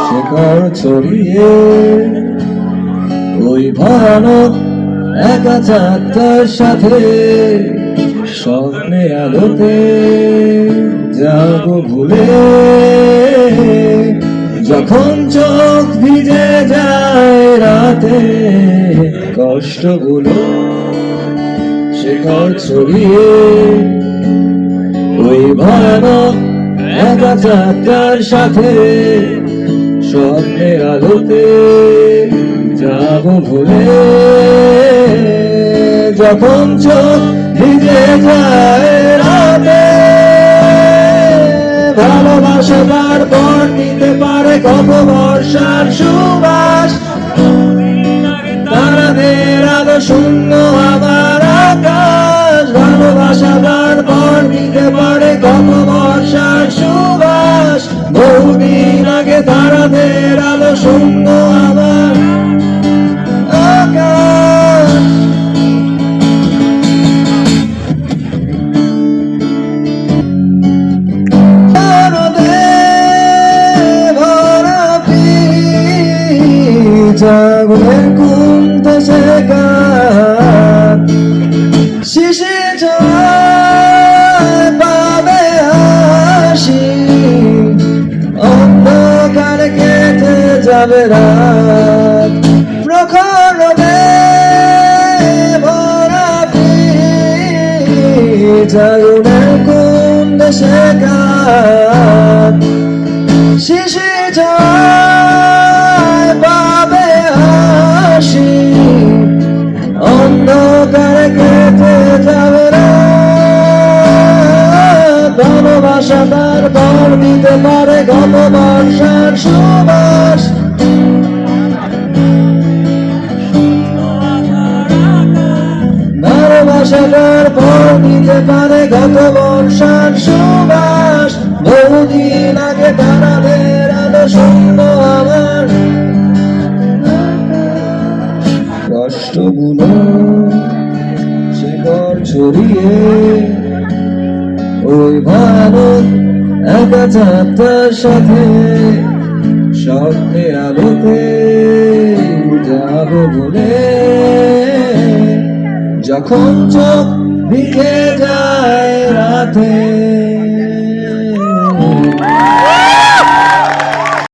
শেকড় ছড়িয়ে ওই ভয়ানক একা চাঁদটার সাথে স্বপ্নে আলোতে যাব ভুলে। যখন চোখ ভিজে যায় রাতে কষ্টগুলো শেকড় ছড়িয়ে ওই ভয়ানক একা চাঁদটার সাথে স্বপ্নের আলোতে যাব ভুলে। যখন চোখ ভিজে যায় রাতে ভালোবাসা তারপর নিতে পারে কত বর্ষার সুবাস। তারাদের আলো শূন্য আমার আকাশ। ভালোবাসা তারপর নিতে পারে কত বর্ষার সুবাস। বহুদিন আগে তারাদের আলো শূন্য আমার আকাশ। জাগলের কোন দেশে গান শিশি পাবে হাসি। অন্ধকার কেটে যাবে রাত প্রখর রোদে ভরা পিঠ। জাগলের কোন দেশে গান শিশি অন্ধকার কেটে যাবে রাত। ভালোবাসা তারপর দিতে পারে গত বর্ষার সুবাস। ভালোবাসা তারপর দিতে পারে গত বর্ষার সুবাস। বহুদিন আগে তারাদের আলো শূন্য আমার কষ্টগুলো শেকড় ছড়িয়ে ওই ভয়ানক একা চাঁদটার সাথে স্বপ্নে আলোতে যাব বলে। যখন চোখ ভিজে যায় রাতে